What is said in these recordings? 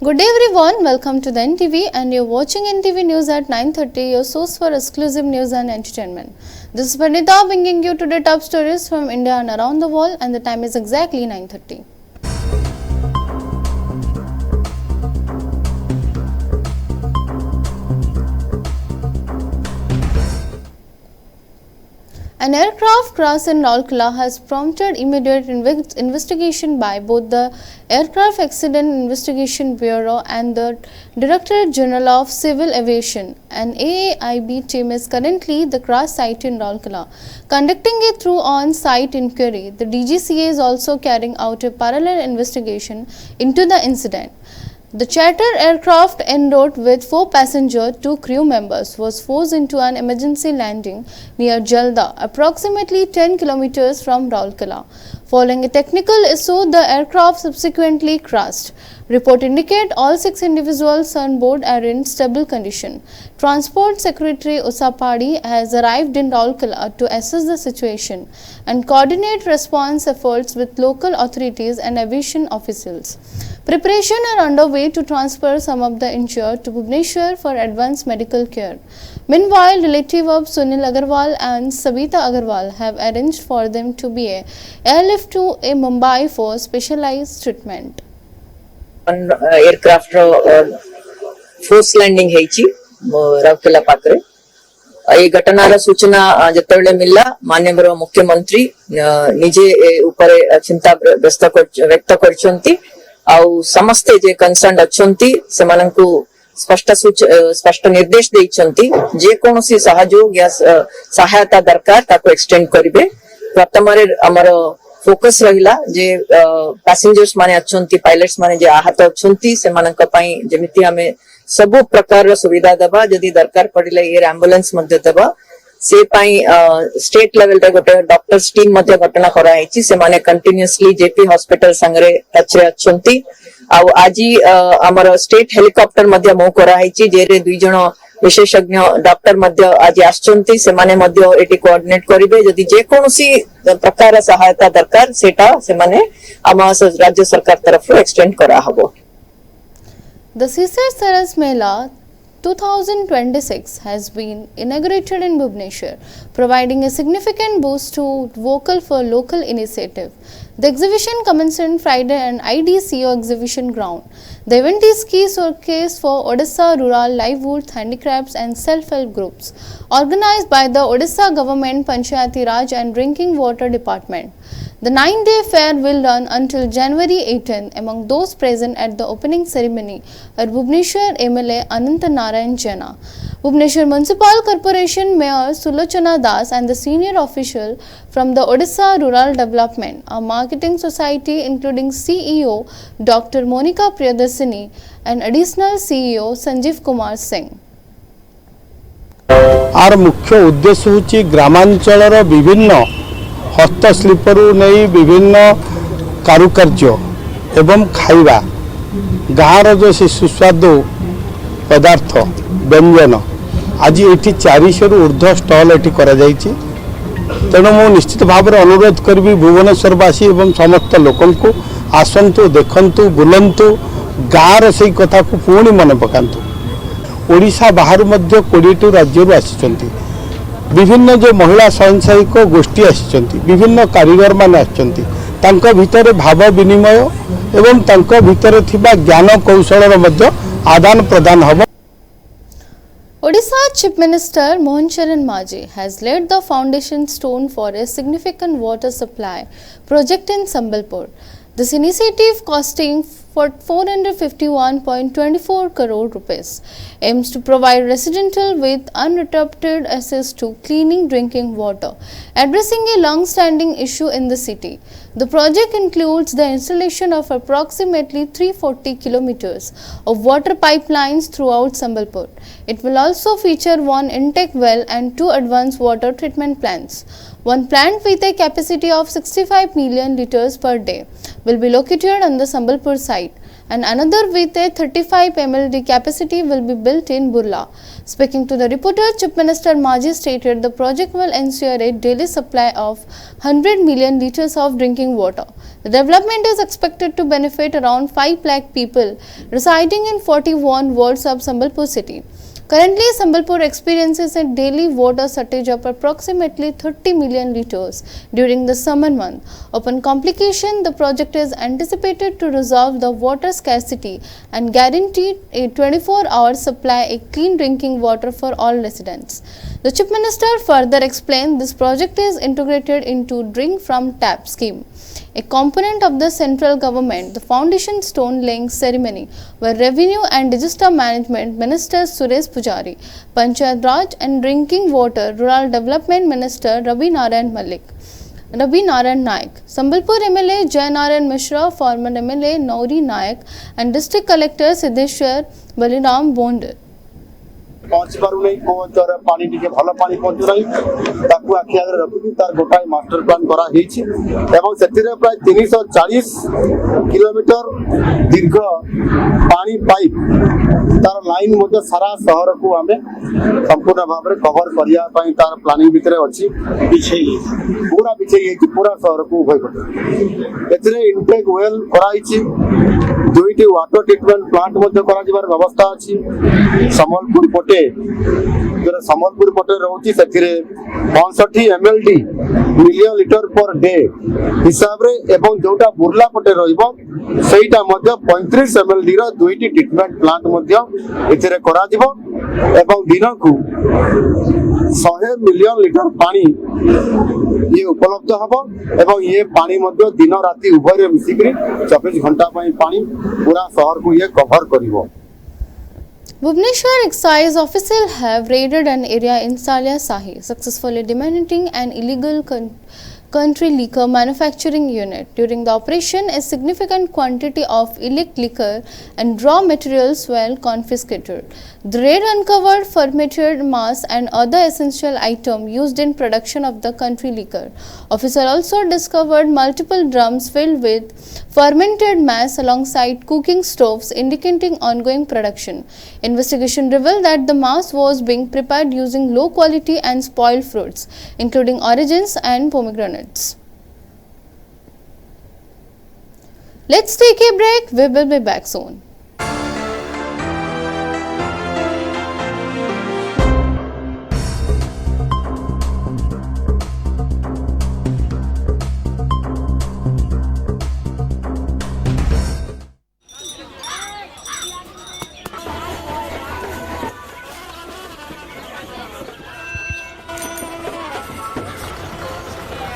Good day everyone, welcome to the NTV and you're watching NTV News at 9:30, your source for exclusive news and entertainment. This is Panita bringing you today top stories from India and around the world, and the time is exactly 9:30. An aircraft crash in Rourkela has prompted immediate investigation by both the Aircraft Accident Investigation Bureau and the Directorate General of Civil Aviation. An AAIB team is currently the crash site in Rourkela, conducting a thorough on-site inquiry. The DGCA is also carrying out a parallel investigation into the incident. The charter aircraft en route with 4 passengers, 2 crew members was forced into an emergency landing near Jalda, approximately 10 kilometers from Rourkela. Following a technical issue, the aircraft subsequently crashed. Report indicate all 6 individuals on board are in stable condition. Transport Secretary Usha Padi has arrived in Rourkela to assess the situation and coordinate response efforts with local authorities and aviation officials. Preparations are underway to transfer some of the injured to Bhubaneswar for advanced medical care. Meanwhile, relatives of Sunil Agarwal and Sabita Agarwal have arranged for them to be airlifted to a Mumbai for specialized treatment. One aircraft force landing ହେଇଛି ରାଉରକେଲା ପାଖରେ এই ঘটনার সূচনা যেতବେଳେ মিললা মাননীয় মুখ্যমନ୍ତ୍ରୀ নিজে ଉପରେ চিন্ତା ବ୍ୟକ୍ତ କରିଛନ୍ତି ଆଉ ସମସ୍ତେ ଯେ କନସର୍ନ ଅଛନ୍ତି ସେମାନଙ୍କୁ ସ୍ପଷ୍ଟ ନିର୍ଦ୍ଦେଶ ଦେଇଛନ୍ତି ଯେ କୌଣସି ସହଯୋଗ या ସହାୟତା ଦରକାର ତାକୁ ଏକ୍ସଟେଣ୍ଡ କରିବେ। ପ୍ରଥମରେ ଆମର फोकस रहिला जे पैसेंजर्स माने अछंती पायलट्स माने जे आहत अछंती सेमानक पई जेमिति हमें सब प्रकार सुविधा देबा जदी दरकार पड़िले एयर एम्बुलेंस मध्ये देबा से पई स्टेट लेवल रे गोटे डॉक्टर्स टीम मध्ये घटना करा हैची से माने कंटीन्यूअसली जेपी हॉस्पिटल संगरे टच रे अछंती आ आजी हमर स्टेट हेलीकॉप्टर मध्ये मो करा हैची जे रे 2 जण विशेषज्ञ डॉक्टर मध्य आज आछंती से माने मध्य एटी कोऑर्डिनेट करिवे जदी जे कोनोसी प्रकार सहायता दरकार सेटा से माने आमा राज्य सरकार तरफ एक्सटेंड करा हबो। The Sisar Saras Mela 2026 has been inaugurated in Bhubaneswar, providing a significant boost to Vocal for Local initiative. The exhibition commenced on Friday at IDCO exhibition ground. The event is key showcase for Odisha rural livelihoods, handicrafts and self-help groups, organized by the Odisha government, Panchayati Raj and Drinking Water Department. The 9-day fair will run until January 18. Among those present at the opening ceremony are Bhubaneswar MLA Ananta Narayan Jena, Bhubaneswar Municipal Corporation Mayor Sulochana Das and the senior official from the Odisha Rural Development, a marketing society including CEO Dr. Monica Priyadarshini and additional CEO Sanjeev Kumar Singh. आर मुख्य उद्देश्य होची ग्रामांचलर विभिन्न हस्तशिल्परू नहीं विभिन्न कारुकार्य एवं खाइबा गाँव जो से सुस्वादु पदार्थ व्यंजन आज ये 400 ऊर्ध्व स्टल ये तेणु मु निश्चित भाव में अनुरोध करी भुवनेश्वरवासी एवं समस्त लोक आसतु देखु बुलंतु गाँव से कथा को पुणी मन पकातु। ओडिशा बाहर 20 राज्य आसी विभिन्न जो महिला स्वयं सहायक गोष्ठी आसी विभिन्न कारीगर माने आसि भितर भाव विनिमय एवं भितर थिबा ज्ञान कौशल आदान प्रदान hub. Odisha Chief Minister Mohan Charan Majhi has laid the foundation stone for a significant water supply project in Sambalpur. This initiative, costing for 451.24 crore rupees, aims to provide residential with uninterrupted access to clean drinking water, addressing a long-standing issue in the city. The project includes the installation of approximately 340 kilometers of water pipelines throughout Sambalpur. It will also feature 1 intake well and 2 advanced water treatment plants. One plant with a capacity of 65 million liters per day will be located on the Sambalpur site. and another with a 35 MLD capacity will be built in Burla. Speaking to the reporter, Chief Minister Maji stated the project will ensure a daily supply of 100 million litres of drinking water. The development is expected to benefit around 5 lakh people residing in 41 wards of Sambalpur city. Currently, Sambalpur experiences a daily water shortage of approximately 30 million litres during the summer month. Upon completion, the project is anticipated to resolve the water scarcity and guarantee a 24-hour supply of clean drinking water for all residents. The Chief Minister further explained this project is integrated into Drink from Tap scheme, a component of the central government. The foundation stone laying ceremony where Revenue and Disaster Management Minister Suresh Pujari, Panchayat Raj and Drinking Water Rural Development Minister Ravi Narayan Naik, Sambalpur MLA Jay Narayan Mishra, former MLA Nauri Naik and District Collector Siddheshwar Baliram Bond. पहुंची पारू नहीं को तर पानी टिके भल पानी पहुंचु नहीं ताकू आखि आगे रखी तार गोटाए मास्टर प्लान करा हेछि एवं सेतिरे प्राय 340 किलोमीटर दीर्घ पानी पाइप तार लाइन मध्य सारा शहर को हमें संपूर्ण भाव में कवर करिया पई तार प्लानिंग भितरे अछि बिछेई पूरा शहर को उभय पटे एतिरे इनटेक वेल कराइछि दुईटी वाटर ट्रीटमेंट प्लांट मध्य करा जिबार व्यवस्था अछि समलपुर पटे समलपुर पटे रहउछि सेथिरे 65 mld million litre per day हिसाब रे एवं जोटा बुर्ला पटे रहइबो सेटा मध्य 35 mld रो दुईटी ट्रीटमेंट प्लांट मध्य एथिरे करा जिवो एवं दिन को 100 मिलियन लीटर पानी ये उपलब्ध हबो एवं ये पानी मध्य दिन राति उभय रे मिसिकरी 24 घंटा पई पानी पूरा शहर को ये cover करिवो. Bhubaneswar excise officials have raided an area in Salia Sahi, successfully demanding an illegal country liquor manufacturing unit. During the operation, a significant quantity of illicit liquor and raw materials were confiscated. The raid uncovered fermented mass and other essential items used in production of the country liquor. Officers also discovered multiple drums filled with fermented mass alongside cooking stoves, indicating ongoing production. Investigation revealed that the mass was being prepared using low quality and spoiled fruits, including oranges and pomegranates. Let's take a break. We will be back soon.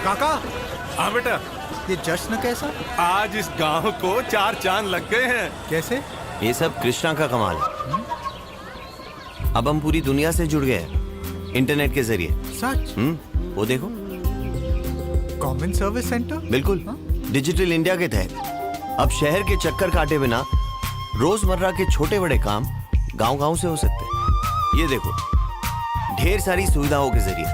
काका, हाँ बेटा, ये जश्न कैसा? आज इस गांव को 4 चांद लग गए हैं। कैसे? ये सब कृष्णा का कमाल है। अब हम पूरी दुनिया से जुड़ गए हैं इंटरनेट के जरिए। सच? वो देखो, कॉमन सर्विस सेंटर। बिल्कुल, डिजिटल इंडिया के तहत अब शहर के चक्कर काटे बिना रोजमर्रा के छोटे बड़े काम गांव-गांव से हो सकते हैं। ये देखो, ढेर सारी सुविधाओं के जरिए,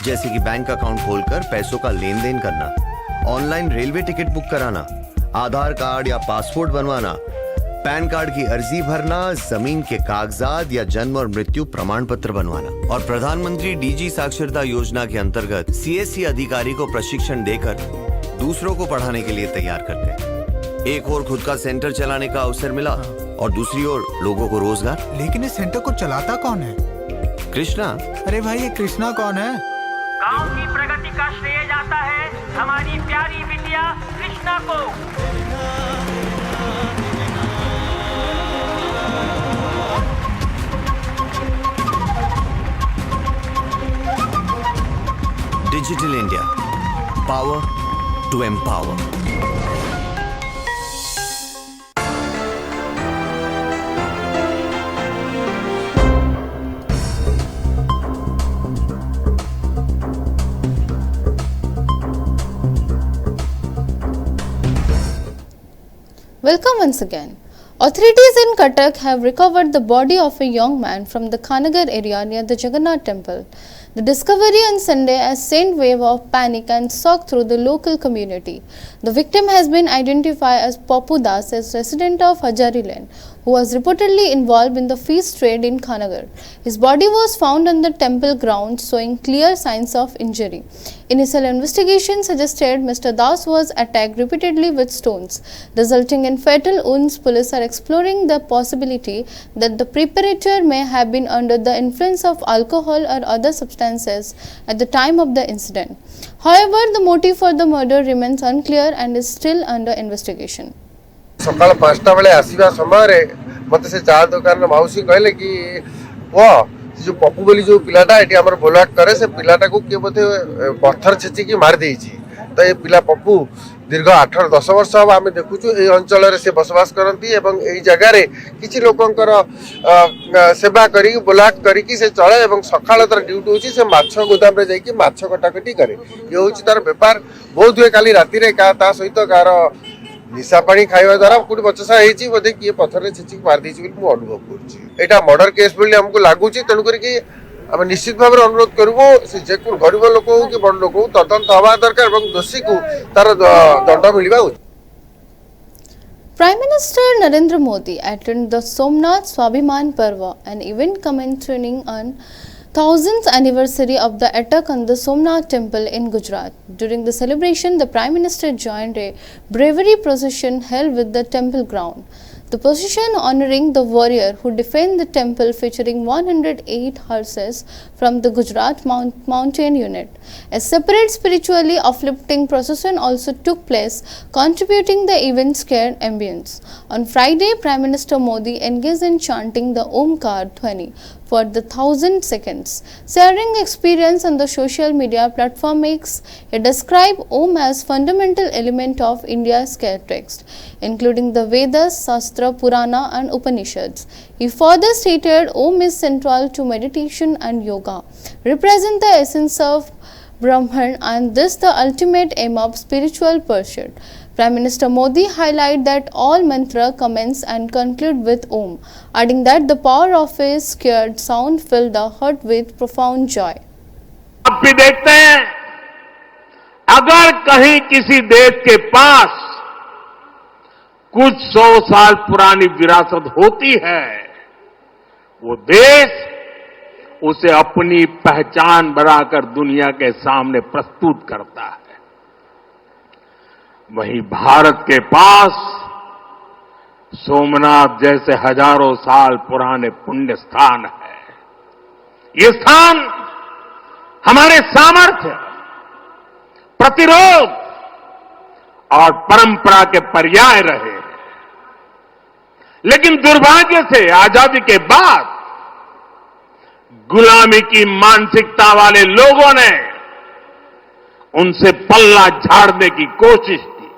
जैसे कि बैंक अकाउंट खोलकर पैसों का लेन देन करना, ऑनलाइन रेलवे टिकट बुक कराना, आधार कार्ड या पासपोर्ट बनवाना, पैन कार्ड की अर्जी भरना, जमीन के कागजात या जन्म और मृत्यु प्रमाण पत्र बनवाना। और प्रधानमंत्री डीजी साक्षरता योजना के अंतर्गत सीएससी अधिकारी को प्रशिक्षण देकर दूसरों को पढ़ाने के लिए तैयार करते हैं। एक और खुद का सेंटर चलाने का अवसर मिला और दूसरी ओर लोगों को रोजगार। लेकिन इस सेंटर को चलाता कौन है? कृष्णा। अरे भाई, ये कृष्णा कौन है? गांव की प्रगति का श्रेय जाता है हमारी प्यारी बिटिया कृष्णा को। Digital India, power to empower. Welcome once again. Authorities in Cuttack have recovered the body of a young man from the Khanagar area near the Jagannath temple. The discovery on Sunday has sent wave of panic and shock through the local community. The victim has been identified as Papu Das, a resident of Hajari Lane, who was reportedly involved in the fish trade in Khanagar. His body was found on the temple grounds, showing clear signs of injury. Initial investigation suggested Mr. Das was attacked repeatedly with stones, resulting in fatal wounds. Police are exploring the possibility that the perpetrator may have been under the influence of alcohol or other substances at the time of the incident. However, the motive for the murder remains unclear and is still under investigation. सकाल 5टा बेले आसवा समय मत से चा दुकान मौसी कहले कि वो जो पप्पू बोली जो पिलाटा ये आम बोलाट करे से पिलाटा को किए बोधे पत्थर छेचिकी मार देइछि तो ये पिला पप्पू दीर्घ 8-10 वर्ष हम आम देखुचु ए अंचल से बसवास करती एवं एई जगह रे किछि लोकंकर सेवा करी बोलाट करी कि से चले एवं सकाळ तर ड्यूटी होछि से माछ गोदाम रे जाई कि माछ कटाकटी करे ये होछि तार व्यापार बहुत हुए काली राति रे का ता सहित कार निशा पानी खाइबा द्वारा कोटी बचसा हेछि बोधे किए पत्थर रे छेचिक मार देछि बोली मु अनुभव करछि एटा मर्डर केस बोली हमको लागुछि तनु करी कि हम निश्चित भाव अनुरोध करबो से जे को गरीब लोक हो कि बड़ लोक हो तदंत हवा दरकार एवं दोषी को तार दंड मिलबा उचित। Prime Minister Narendra Modi attended the Somnath Swabhiman Parva, an event commemorating on 1000th anniversary of the attack on the Somnath temple in Gujarat. During the celebration, the Prime Minister joined a bravery procession held with the temple ground. The procession honoring the warrior who defended the temple, featuring 108 horses from the Gujarat Mountain Unit. A separate spiritually uplifting procession also took place, contributing the event's scared ambience. On Friday, Prime Minister Modi engaged in chanting the Omkar Dhwani for the 1000 seconds. Sharing experience on the social media platform X, he described Om as fundamental element of India's sacred text, including the Vedas, Shastra, Purana and Upanishads. He further stated Om is central to meditation and yoga, represent the essence of Brahman and this the ultimate aim of spiritual pursuit. Prime Minister Modi highlighted that all mantra commence and conclude with Om, adding that the power of his scared sound filled the heart with profound joy. आप भी देखते हैं अगर कहीं किसी देश के पास कुछ 100 साल पुरानी विरासत होती है, वो देश उसे अपनी पहचान बनाकर दुनिया के सामने प्रस्तुत करता है। वहीं भारत के पास सोमनाथ जैसे हजारों साल पुराने पुण्य स्थान है। ये स्थान हमारे सामर्थ्य, प्रतिरोध और परंपरा के पर्याय रहे हैं। लेकिन दुर्भाग्य से आजादी के बाद गुलामी की मानसिकता वाले लोगों ने उनसे पल्ला झाड़ने की कोशिश की।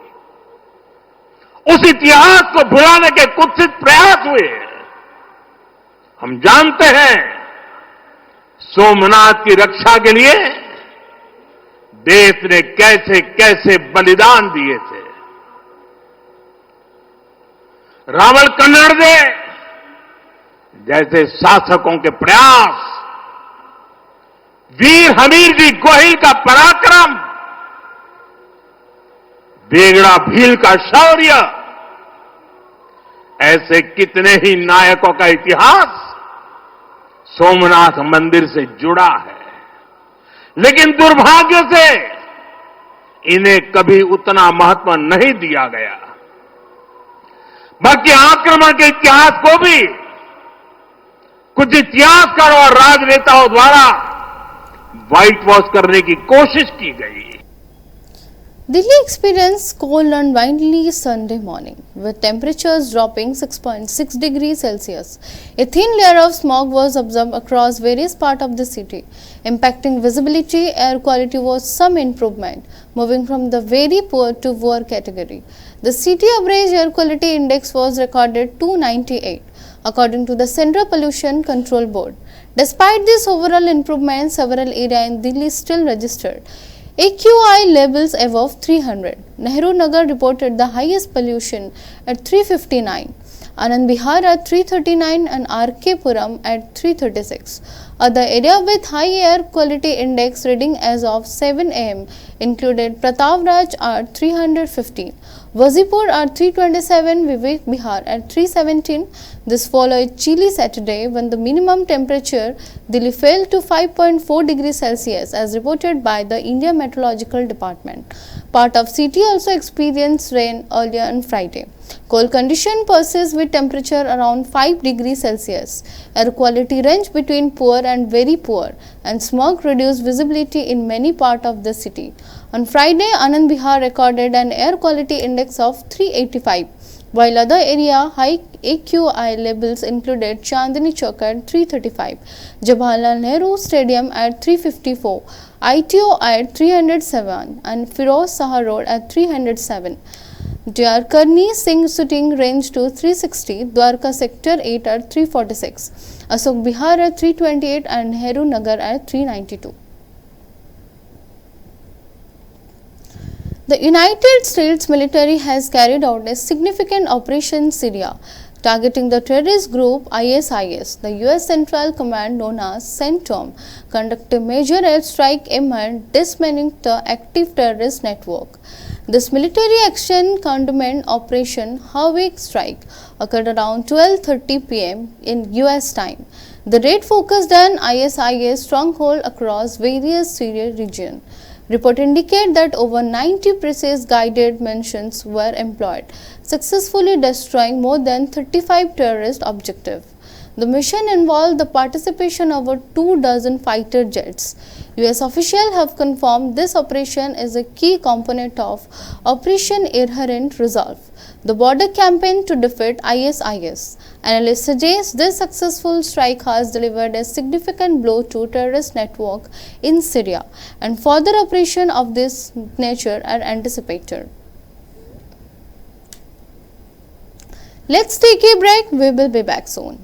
उस इतिहास को भुलाने के कुत्सित प्रयास हुए। हम जानते हैं सोमनाथ की रक्षा के लिए देश ने कैसे कैसे बलिदान दिए थे। रावल कन्नड़े जैसे शासकों के प्रयास, वीर हमीर जी गोहिल का पराक्रम, बेगड़ा भील का शौर्य, ऐसे कितने ही नायकों का इतिहास सोमनाथ मंदिर से जुड़ा है। लेकिन दुर्भाग्य से इन्हें कभी उतना महत्व नहीं दिया गया। बल्कि आक्रमण के इतिहास को भी कुछ इतिहासकारों और राजनेताओं द्वारा व्हाइट वॉश करने की कोशिश की गई। Delhi experienced cold and windy Sunday morning, with temperatures dropping 6.6 degrees Celsius. A thin layer of smog was observed across various parts of the city, impacting visibility. Air quality was some improvement, moving from the very poor to poor category. The city average air quality index was recorded 298, according to the Central Pollution Control Board. Despite this overall improvement, several areas in Delhi still registered AQI levels above 300. Nehru Nagar reported the highest pollution at 359. Anand Vihar at 339 and RK Puram at 336. Other area with high air quality index reading as of 7 am included Pratapraj at 315, Wazipur at 327, Vivek Bihar at 317. This followed chilly Saturday when the minimum temperature Delhi fell to 5.4 degrees Celsius as reported by the India Meteorological Department. Part of city also experienced rain earlier on Friday. Cold condition persists with temperature around 5 degrees Celsius. Air quality range between poor and very poor, and smog reduced visibility in many parts of the city. On Friday, Anand Vihar recorded an air quality index of 385, while other area high AQI levels included Chandni Chowk at 335, Jawaharlal Nehru Stadium at 354, ITO at 307 and Firoz Shah Road at 307. Dr. Karni Singh shooting range to 360, Dwarka Sector 8 at 346, Ashok Bihar at 328 and Nehru Nagar at 392. The United States military has carried out a significant operation in Syria, targeting the terrorist group ISIS. The US Central Command, known as CENTCOM, conducted a major airstrike aimed at dismantling the active terrorist network. This military action condemned Operation Hawk Strike occurred around 12:30 p.m. in US time. The raid focused on ISIS stronghold across various Syria regions. Reports indicate that over 90 precise guided missions were employed, successfully destroying more than 35 terrorist objectives. The mission involved the participation of over 24 fighter jets. US officials have confirmed this operation is a key component of Operation Inherent Resolve, the border campaign to defeat ISIS. Analysts suggest this successful strike has delivered a significant blow to terrorist network in Syria, and further operations of this nature are anticipated. Let's take a break. We will be back soon.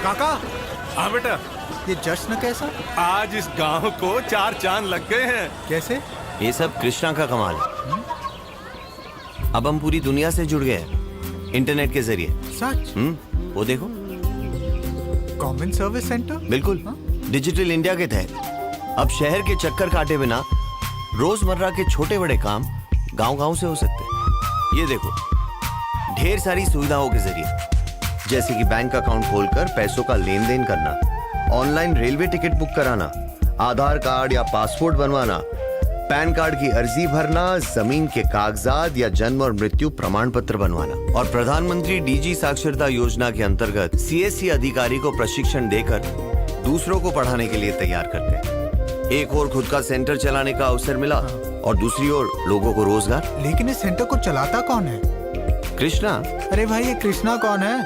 काका, हाँ बेटा, ये जश्न कैसा? आज इस गांव को 4 चांद लग गए हैं। कैसे? ये सब कृष्णा का कमाल है। अब हम पूरी दुनिया से जुड़ गए हैं इंटरनेट के जरिए। सच? वो देखो, कॉमन सर्विस सेंटर? बिल्कुल। डिजिटल इंडिया के तहत अब शहर के चक्कर काटे बिना रोजमर्रा के छोटे बड़े काम गांव-गांव से हो सकते हैं। ये देखो, ढेर सारी सुविधाओं के जरिए, जैसे कि बैंक अकाउंट खोलकर पैसों का लेन देन करना, ऑनलाइन रेलवे टिकट बुक कराना, आधार कार्ड या पासपोर्ट बनवाना, पैन कार्ड की अर्जी भरना, जमीन के कागजात या जन्म और मृत्यु प्रमाण पत्र बनवाना। और प्रधानमंत्री डीजी साक्षरता योजना के अंतर्गत सीएससी अधिकारी को प्रशिक्षण देकर दूसरों को पढ़ाने के लिए तैयार करते हैं। एक और खुद का सेंटर चलाने का अवसर मिला और दूसरी ओर लोगों को रोजगार। लेकिन इस सेंटर को चलाता कौन है? कृष्णा। अरे भाई, ये कृष्णा कौन है?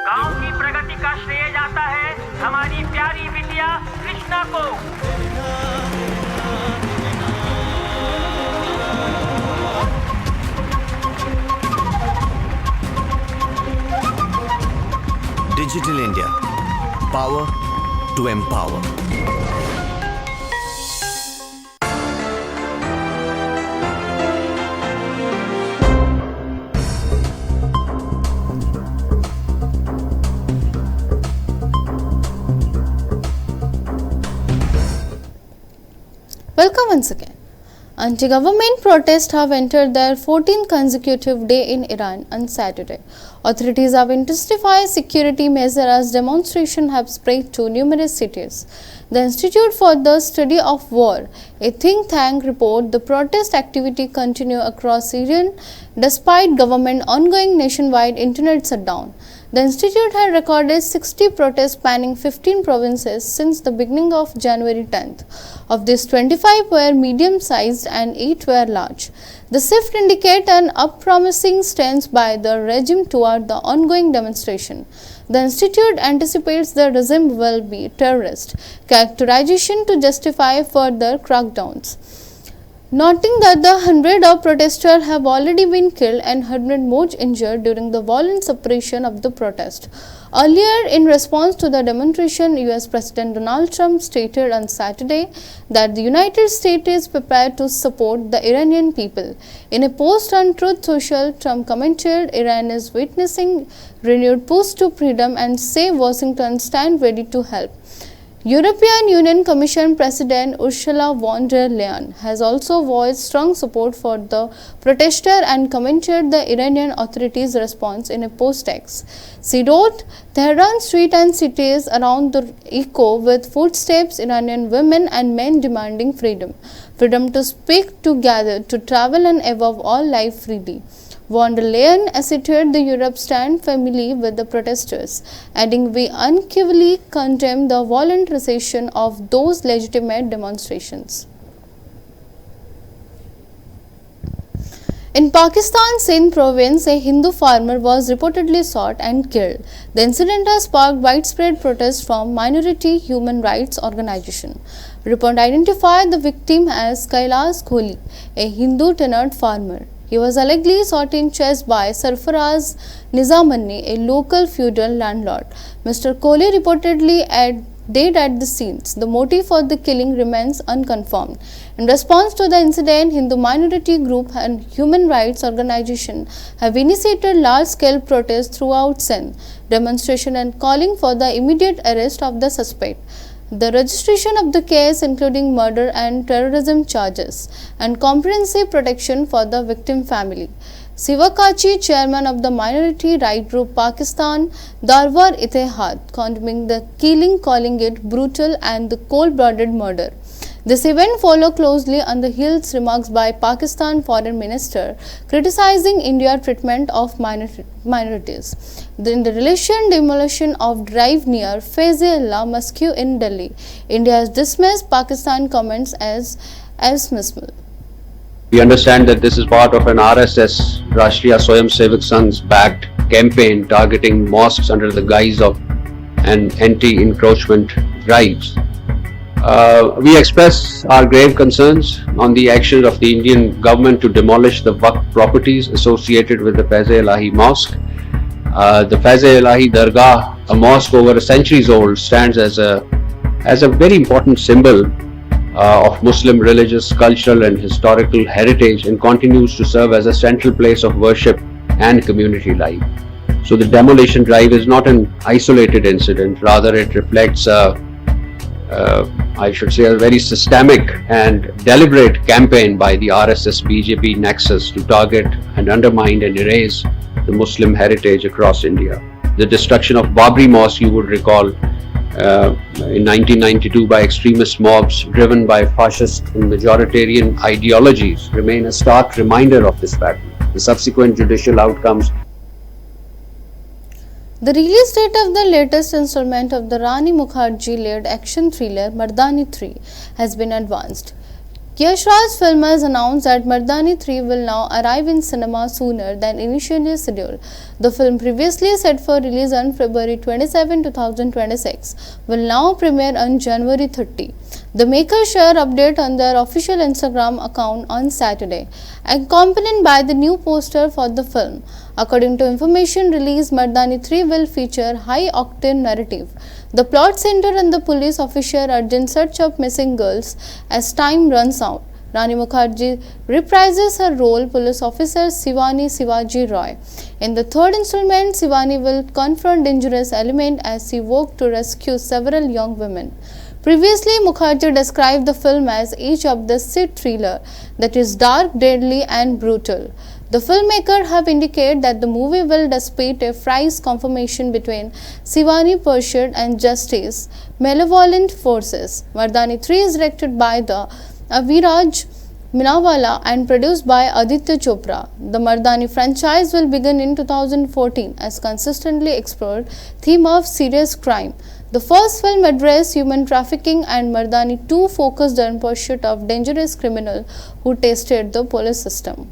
गांव की प्रगति का श्रेय जाता है हमारी प्यारी बिटिया कृष्णा को। Digital India, power to empower. Welcome once again. Anti-government protests have entered their 14th consecutive day in Iran on Saturday. Authorities have intensified security measures as demonstrations have spread to numerous cities. The Institute for the Study of War, a think tank, report the protest activity continue across Iran despite government ongoing nationwide internet shutdown. The institute had recorded 60 protests spanning 15 provinces since the beginning of January 10th. Of these, 25 were medium-sized and 8 were large. The shift indicates an unpromising stance by the regime toward the ongoing demonstration. The institute anticipates the regime will be terrorist characterization to justify further crackdowns, noting that the hundreds of protesters have already been killed and 100 more injured during the violent suppression of the protest. Earlier, in response to the demonstration, US President Donald Trump stated on Saturday that the United States is prepared to support the Iranian people. In a post on Truth Social, Trump commented Iran is witnessing renewed push to freedom and say Washington stand ready to help. European Union Commission President Ursula von der Leyen has also voiced strong support for the protester and commented the Iranian authorities' response in a post-text. She wrote, Tehran streets and cities around the echo with footsteps Iranian women and men demanding freedom. Freedom to speak, to gather, to travel and above all live freely. Von der Leyen asserted the Europe stand firmly with the protesters, adding we unequivocally condemn the violent recession of those legitimate demonstrations. In Pakistan, Sindh province, a Hindu farmer was reportedly shot and killed. The incident has sparked widespread protest from minority human rights organizations. Report identified the victim as Kailash Kohli, a Hindu tenant farmer. He was allegedly shot in chest by Sarfaraz Nizamani, a local feudal landlord. Mr. Kohli reportedly died at the scenes. The motive for the killing remains unconfirmed. In response to the incident, Hindu minority group and human rights organization have initiated large-scale protests throughout Sindh, demonstration and calling for the immediate arrest of the suspect, the registration of the case including murder and terrorism charges, and comprehensive protection for the victim family. Sivakachi, chairman of the minority right group Pakistan Darbar Ittehad, condemning the killing, calling it brutal and the cold-blooded murder. This event followed closely on the heels remarks by Pakistan Foreign Minister criticizing India's treatment of minorities. In the relation demolition of drive near Faiz-e-Allah Mosque in Delhi, India has dismissed Pakistan comments as dismissal. We understand that this is part of an RSS, Rashtriya Swayamsevak Sangh's backed campaign targeting mosques under the guise of an anti-encroachment drives. We express our grave concerns on the actions of the Indian government to demolish the Waqf properties associated with the Faiz-e-Ilahi Mosque. The Faiz-e-Ilahi Dargah, a mosque over centuries old, stands as a very important symbol of Muslim religious, cultural and historical heritage and continues to serve as a central place of worship and community life. So the demolition drive is not an isolated incident, rather it reflects I should say a very systemic and deliberate campaign by the RSS-BJP nexus to target and undermine and erase the Muslim heritage across India. The destruction of Babri Mosque, you would recall, in 1992 by extremist mobs driven by fascist and majoritarian ideologies remain a stark reminder of this fact. The subsequent judicial outcomes. The release date of the latest installment of the Rani Mukherjee-led action thriller Mardani 3 has been advanced. Yash Raj Films announced that Mardani 3 will now arrive in cinema sooner than initially scheduled. The film, previously set for release on February 27, 2026, will now premiere on January 30. The makers shared update on their official Instagram account on Saturday, accompanied by the new poster for the film. According to information released, Mardani 3 will feature high-octane narrative. The plot centers on the police officer urgent search of missing girls as time runs out. Rani Mukherjee reprises her role police officer Shivani Shivaji Roy. In the third installment, Shivani will confront dangerous element as she works to rescue several young women. Previously, Mukherjee described the film as each of the Sid thriller that is dark, deadly and brutal. The filmmakers have indicated that the movie will dispute a phrase confirmation between Shivani pursuit and justice, malevolent forces. Mardani 3 is directed by the Aviraj Minawala and produced by Aditya Chopra. The Mardani franchise will begin in 2014 as consistently explored theme of serious crime. The first film addressed human trafficking and Mardani 2 focused on pursuit of dangerous criminal who tested the police system.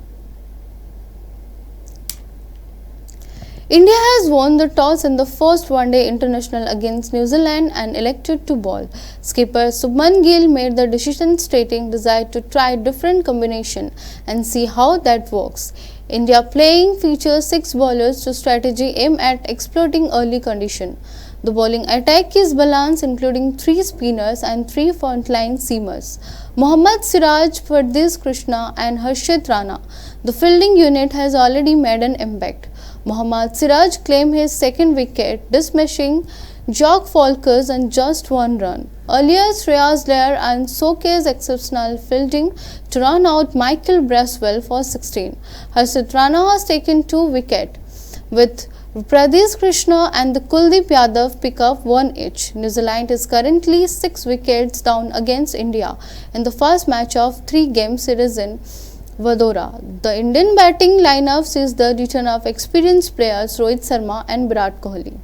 India has won the toss in the first one-day international against New Zealand and elected to bowl. Skipper Shubman Gill made the decision stating desire to try different combination and see how that works. India playing features 6 bowlers to strategy aim at exploiting early condition. The bowling attack is balanced including 3 spinners and 3 frontline seamers. Mohammad Siraj, Pardesh Krishna and Harshit Rana. The fielding unit has already made an impact. Mohammad Siraj claimed his second wicket, dismissing Jock Falkers on just 1 run. Earlier, Shreyas Iyer and showcased exceptional fielding to run out Michael Braswell for 16. Harshit Rana has taken 2 wickets, with Pradesh Krishna and the Kuldeep Yadav pick up 1 each. New Zealand is currently 6 wickets down against India in the first match of 3-game series in Vadodara. The Indian batting lineup sees the return of experienced players Rohit Sharma and Virat Kohli.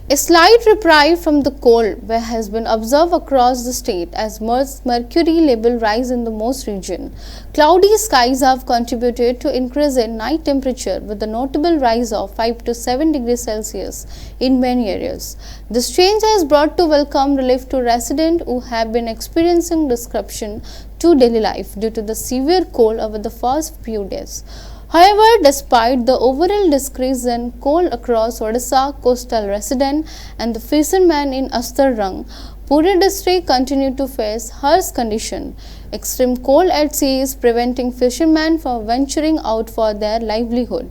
A slight reprieve from the cold has been observed across the state as mercury level rise in the most region. Cloudy skies have contributed to increase in night temperature with a notable rise of 5 to 7 degrees Celsius in many areas. This change has brought to welcome relief to residents who have been experiencing disruption to daily life due to the severe cold over the first few days. However, despite the overall decrease in cold across Odisha, coastal residents and the fishermen in Astarang, Puri district continue to face harsh conditions. Extreme cold at sea is preventing fishermen from venturing out for their livelihood.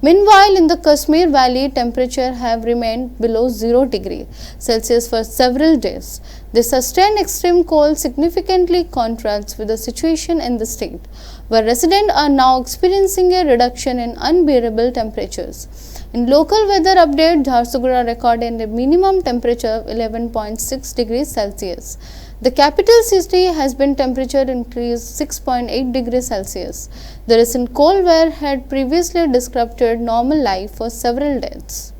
Meanwhile, in the Kashmir Valley, temperatures have remained below 0 degrees Celsius for several days. The sustained extreme cold significantly contrasts with the situation in the state, where residents are now experiencing a reduction in unbearable temperatures. In local weather update, Jharsuguda recorded a minimum temperature of 11.6 degrees Celsius. The capital city has been temperature increased 6.8 degrees Celsius. The recent cold wave had previously disrupted normal life for several days.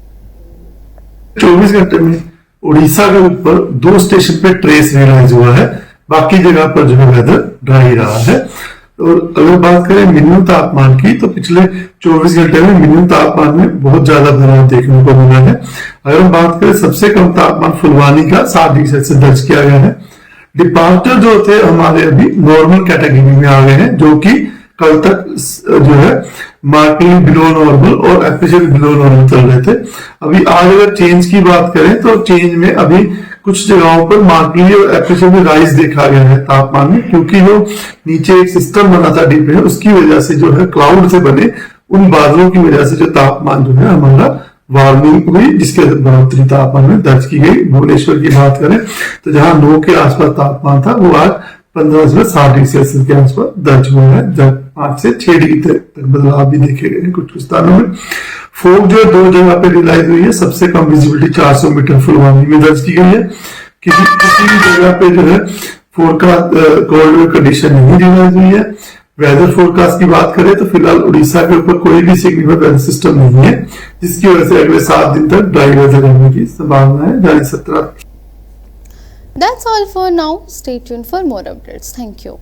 24 घंटे में उड़ीसा के ऊपर 2 station पे trace realise हुआ है, बाकी जगह पर जो है वेदर ड्राई रहा है। और अगर बात करें मिनिमम तापमान की, तो पिछले 24 घंटे में मिनिमम तापमान में बहुत ज्यादा बदलाव देखने को मिला है। अगर हम बात करें सबसे कम तापमान फुलवानी का 7 डिग्री सेल्सियस दर्ज किया गया है। डिपार्चर जो थे हमारे अभी नॉर्मल कैटेगरी में आ गए हैं, जो कि कल तक जो है मार्केटली बिलो नॉर्मल और एफिशिएंट बिलो नॉर्मल चल रहे थे। अभी आज अगर चेंज की बात करें तो चेंज में अभी कुछ जगहों पर मार्केटली और एफिशिएंट में राइज देखा गया है तापमान में, क्योंकि जो नीचे एक सिस्टम बना था डीप में, उसकी वजह से जो है क्लाउड से बने उन बादलों की वजह से जो तापमान जो है हमारा वार्मिंग हुई, जिसके बढ़ोतरी तापमान में दर्ज की गई। भुवनेश्वर की बात करें तो जहां 9 के आसपास तापमान था, वो आज 15 से 7 डिग्री सेल्सियस के आसपास दर्ज हुआ है, जब 5 से 6 डिग्री तक बदलाव भी देखे गए हैं कुछ स्थानों में। फोग जो 2 जगह पे रियलाइज हुई है। सबसे कम विजिबिलिटी 400 मीटर फुलवानी में दर्ज की गई है। किसी भी जगह पे जो है फोरकास्ट कोल्ड वेव कंडीशन नहीं रियलाइज हुई है। वेदर फोरकास्ट की बात करें तो फिलहाल उड़ीसा के ऊपर कोई भी सिग्निफिकेंट वेदर सिस्टम नहीं है, जिसकी वजह से अगले 7 दिन तक ड्राई वेदर रहने की संभावना है। जारी 17। That's all for now. Stay tuned for more updates. Thank you.